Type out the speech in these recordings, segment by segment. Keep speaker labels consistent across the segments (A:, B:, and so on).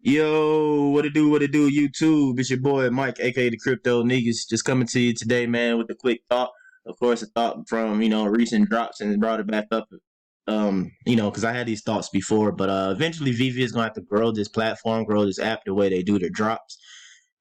A: Yo, what it do, YouTube? It's your boy Mike, aka the Crypto Niggas, just coming to you today, man, with a quick thought. Of course, a thought from recent drops and brought it back up. Because I had these thoughts before, but eventually Veve is gonna have to grow this platform, grow this app the way they do their drops.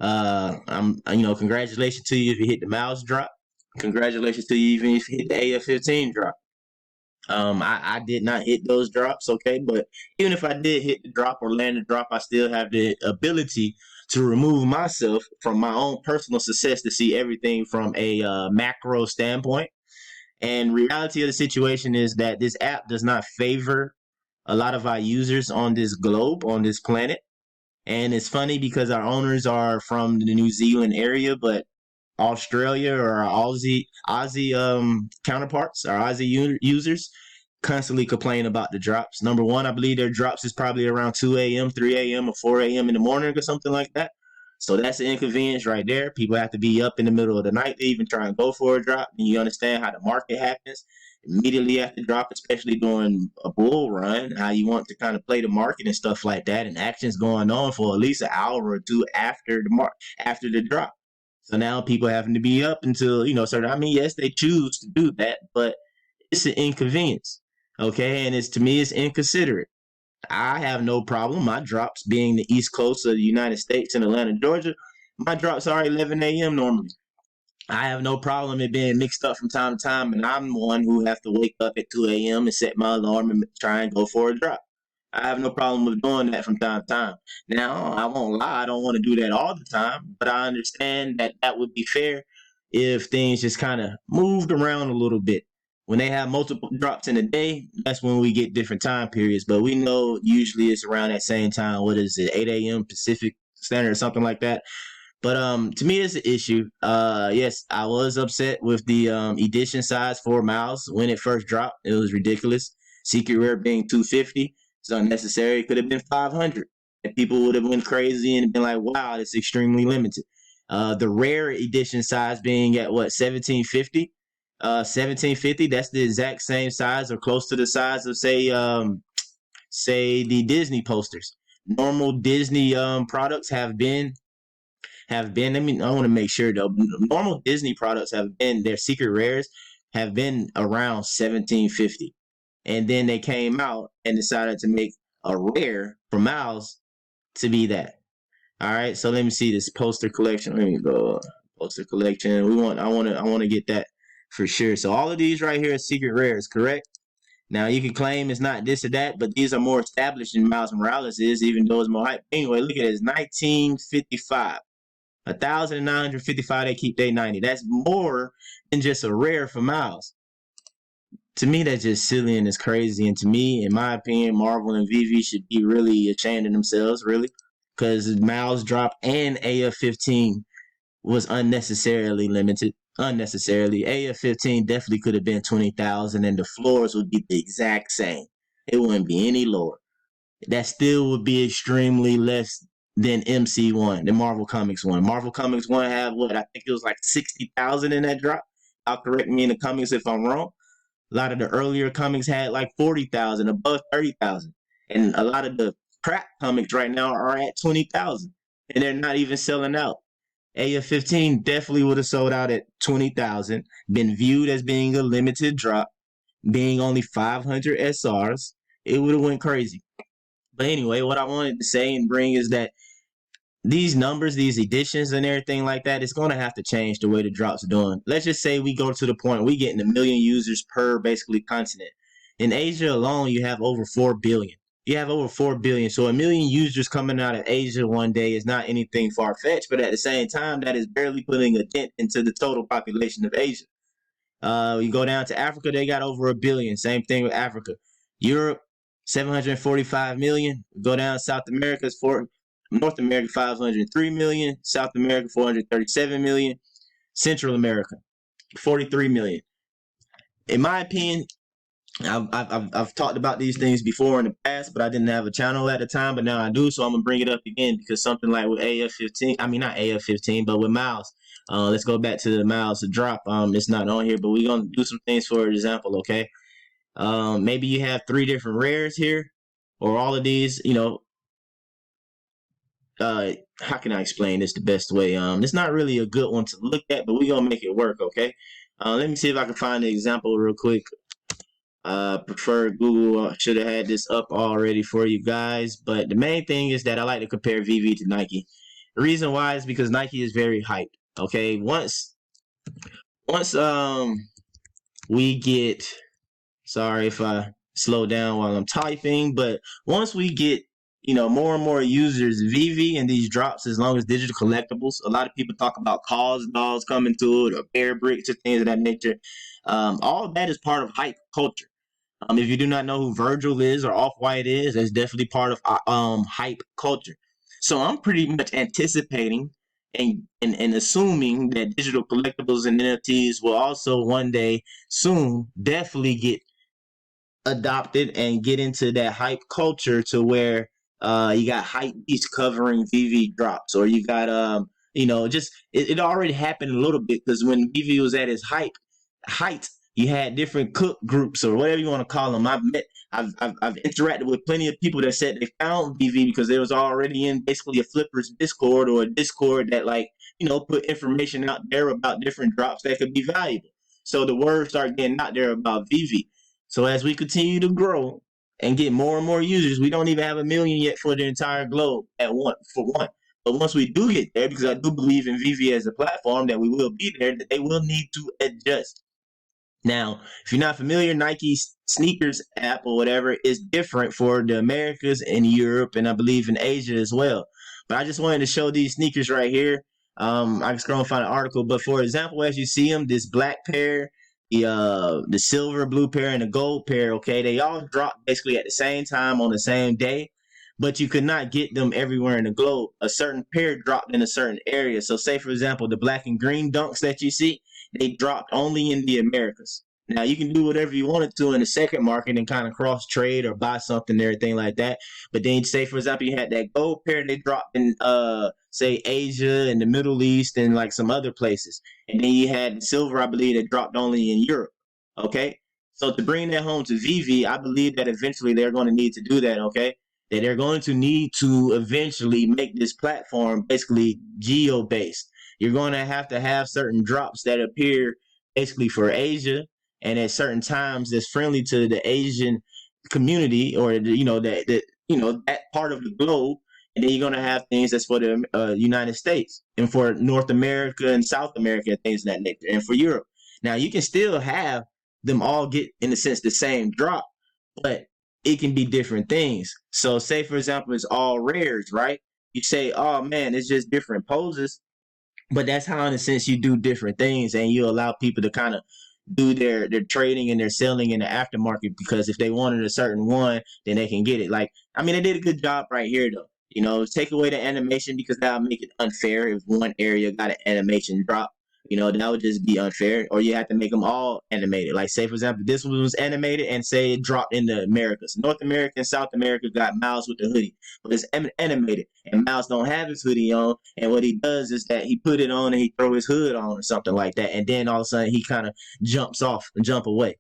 A: Congratulations to you if you hit the mouse drop. Congratulations to you even if you hit the AF-15 drop. I did not hit those drops, okay, but even if I did hit the drop or land the drop, I still have the ability to remove myself from my own personal success to see everything from a macro standpoint. And reality of the situation is that this app does not favor a lot of our users on this globe, on this planet. And it's funny because our owners are from the New Zealand area, but Australia or our Aussie counterparts, our Aussie users, constantly complain about the drops. Number one, I believe their drops is probably around 2 a.m., 3 a.m., or 4 a.m. in the morning or something like that. So that's an inconvenience right there. People have to be up in the middle of the night to even try and go for a drop. And you understand how the market happens immediately after drop, especially during a bull run, how you want to kind of play the market and stuff like that. And action's going on for at least an hour or two after the drop. So now people having to be up until, certain. I mean, yes, they choose to do that, but it's an inconvenience. Okay. And to me, it's inconsiderate. I have no problem. My drops being the East Coast of the United States in Atlanta, Georgia, my drops are 11 a.m. normally. I have no problem it being mixed up from time to time, and I'm the one who have to wake up at 2 a.m. and set my alarm and try and go for a drop. I have no problem with doing that from time to time. Now, I won't lie, I don't want to do that all the time, but I understand that that would be fair if things just kind of moved around a little bit. When they have multiple drops in a day, that's when we get different time periods. But we know usually it's around that same time. What is it, 8 a.m. Pacific Standard or something like that? But to me, it's an issue. Yes, I was upset with the edition size 4 miles when it first dropped. It was ridiculous. Secret rare being 250 is unnecessary. It could have been 500, and people would have went crazy and been like, "Wow, it's extremely limited." The rare edition size being at what 1750. 1750. That's the exact same size or close to the size of say the Disney posters. Normal Disney products have been. I mean, I want to make sure though. Normal Disney products have been their secret rares have been around 1750, and then they came out and decided to make a rare for Miles to be that. All right, so let me see this poster collection. Let me go poster collection. I want to get that for sure. So all of these right here are secret rares, correct? Now you can claim it's not this or that, but these are more established than Miles Morales is, even though it's more hype. Anyway, look at it. It's 1955. 1,955 they keep day 90. That's more than just a rare for Miles. To me, that's just silly and it's crazy. And to me, in my opinion, Marvel and Veve should be really ashamed of themselves, really. Because Miles drop and AF-15 was unnecessarily limited. Unnecessarily. AF-15 definitely could have been 20,000 and the floors would be the exact same. It wouldn't be any lower. That still would be extremely less than MC1, the Marvel Comics one. Marvel Comics one had what I think it was like 60,000 in that drop. I'll correct me in the comments if I'm wrong. A lot of the earlier comics had like 40,000, above 30,000, and a lot of the crap comics right now are at 20,000, and they're not even selling out. AF-15 definitely would have sold out at 20,000, been viewed as being a limited drop, being only 500 SRs. It would have went crazy. But anyway, what I wanted to say and bring is that these numbers, these editions and everything like that, it's going to have to change the way the drops are doing. Let's just say we go to the point we getting 1 million users per basically continent. In Asia alone, you have over 4 billion. You have over 4 billion. So 1 million users coming out of Asia one day is not anything far fetched, but at the same time, that is barely putting a dent into the total population of Asia. You go down to Africa, they got over 1 billion. Same thing with Africa. Europe, 745 million. Go down South America, it's North America, 503 million. South America, 437 million. Central America, 43 million. In my opinion, I've talked about these things before in the past, but I didn't have a channel at the time, but now I do, so I'm gonna bring it up again because something like with AF-15, I mean not AF-15, but with Miles. Let's go back to the Miles to drop. It's not on here, but we're gonna do some things for example, okay? Maybe you have 3 different rares here, or all of these, how can I explain this the best way? It's not really a good one to look at, but we're gonna make it work, okay? Let me see if I can find the example real quick. Prefer Google. Should have had this up already for you guys, but the main thing is that I like to compare Veve to Nike. The reason why is because Nike is very hyped. Okay, once we get, sorry if I slow down while I'm typing, but once we get, more and more users, Veve and these drops, as long as digital collectibles, a lot of people talk about cause dolls coming to it or bear bricks or things of that nature. All of that is part of hype culture. If you do not know who Virgil is or Off White is, that's definitely part of hype culture. So I'm pretty much anticipating and assuming that digital collectibles and NFTs will also one day soon definitely get adopted and get into that hype culture to where you got hype beats covering Veve drops, or you got just it already happened a little bit because when Veve was at his height, you had different cook groups or whatever you want to call them. I've interacted with plenty of people that said they found Veve because they was already in basically a Flippers Discord or a Discord that put information out there about different drops that could be valuable. So the word started getting out there about Veve. So as we continue to grow and get more and more users, we don't even have 1 million yet for the entire globe at one for one. But once we do get there, because I do believe in Veve as a platform that we will be there, that they will need to adjust. Now, if you're not familiar, Nike's sneakers app or whatever is different for the Americas and Europe, and I believe in Asia as well. But I just wanted to show these sneakers right here. I can scroll and find an article, but for example, as you see them, this black pair, the silver blue pair, and the gold pair, okay, they all dropped basically at the same time on the same day, but you could not get them everywhere in the globe. A certain pair dropped in a certain area. So, say for example, the black and green dunks that you see, they dropped only in the Americas. Now you can do whatever you wanted to in the second market and kind of cross trade or buy something and everything like that. But then say for example you had that gold pair they dropped in say Asia and the Middle East and like some other places. And then you had silver, I believe, that dropped only in Europe. Okay. So to bring that home to Veve, I believe that eventually they're going to need to do that, okay? That they're going to need to eventually make this platform basically geo based. You're going to have certain drops that appear basically for Asia and at certain times that's friendly to the Asian community or that part of the globe. And then you're going to have things that's for the United States and for North America and South America and things of that nature and for Europe. Now you can still have them all get in a sense the same drop, but it can be different things. So say for example it's all rares, right? You say, oh man, it's just different poses, but that's how in a sense you do different things and you allow people to kind of do their trading and their selling in the aftermarket, because if they wanted a certain one then they can get it. Like, I mean, they did a good job right here though. Take away the animation because that would make it unfair if one area got an animation drop. That would just be unfair. Or you have to make them all animated. Like, say, for example, this one was animated and say it dropped in the Americas. North America and South America got Miles with the hoodie, but it's animated. And Miles don't have his hoodie on. And what he does is that he put it on and he throw his hood on or something like that. And then all of a sudden he kind of jumps off and jump away.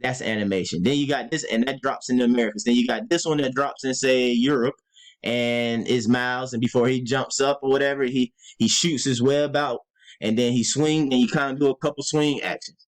A: That's animation. Then you got this, and that drops in the Americas. Then you got this one that drops in, say, Europe, and is Miles. And before he jumps up or whatever, he shoots his web out, and then he swing, and you kind of do a couple swing actions.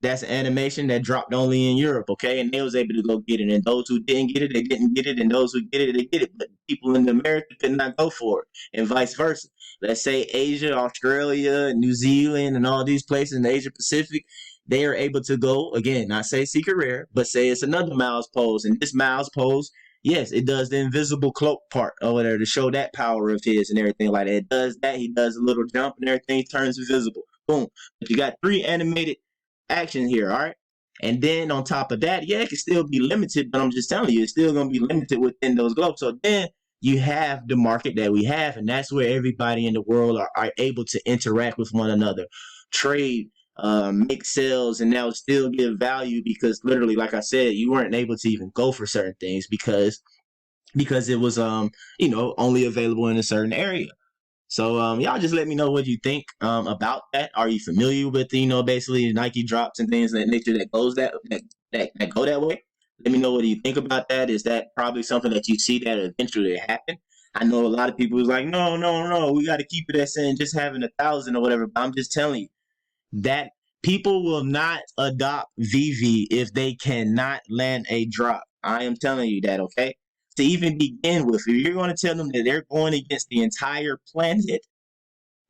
A: That's an animation that dropped only in Europe, okay? And they was able to go get it. And those who didn't get it, they didn't get it. And those who get it, they get it. But people in America could not go for it, and vice versa. Let's say Asia, Australia, New Zealand, and all these places in the Asia Pacific, they are able to go, again, not say secret rare, but say it's another Miles pose. And this Miles pose, yes, it does the invisible cloak part over there to show that power of his and everything like that. It does that. He does a little jump and everything turns invisible. Boom. But you got 3 animated action here, all right? And then on top of that, yeah, it can still be limited, but I'm just telling you, it's still going to be limited within those globes. So then you have the market that we have, and that's where everybody in the world are able to interact with one another, trade, make sales, and now still give value, because literally, like I said, you weren't able to even go for certain things because it was only available in a certain area. So y'all just let me know what you think about that. Are you familiar with basically Nike drops and things of that nature that goes that go that way? Let me know what you think about that. Is that probably something that you see that eventually happen? I know a lot of people was like, no, no, no, we got to keep it at saying just having 1,000 or whatever. But I'm just telling you that people will not adopt VV if they cannot land a drop. I am telling you that, okay? To even begin with, if you're going to tell them that they're going against the entire planet,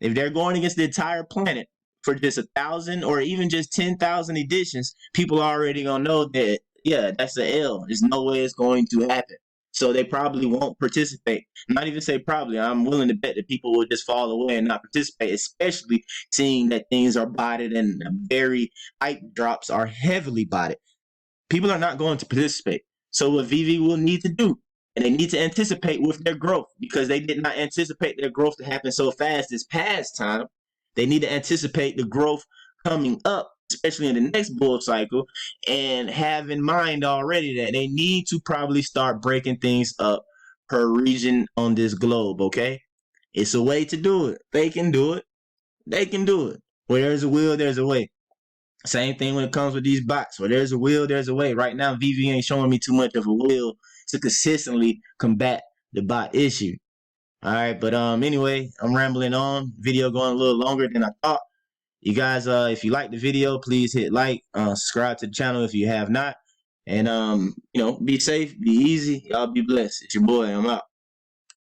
A: if they're going against the entire planet for just 1,000 or even just 10,000 editions, people are already gonna know that yeah, that's an L. There's no way it's going to happen. So they probably won't participate. Not even say probably. I'm willing to bet that people will just fall away and not participate, especially seeing that things are botted and very hype drops are heavily botted. People are not going to participate. So what VV will need to do, and they need to anticipate with their growth because they did not anticipate their growth to happen so fast this past time. They need to anticipate the growth coming up, especially in the next bull cycle, and have in mind already that they need to probably start breaking things up per region on this globe, okay? It's a way to do it. They can do it. They can do it. Where there's a will, there's a way. Same thing when it comes with these bots. Where there's a will, there's a way. Right now, VV ain't showing me too much of a will to consistently combat the bot issue. All right, but anyway, I'm rambling on. Video going a little longer than I thought. You guys, if you like the video, please hit like, subscribe to the channel if you have not, and be safe, be easy, y'all be blessed. It's your boy. I'm out.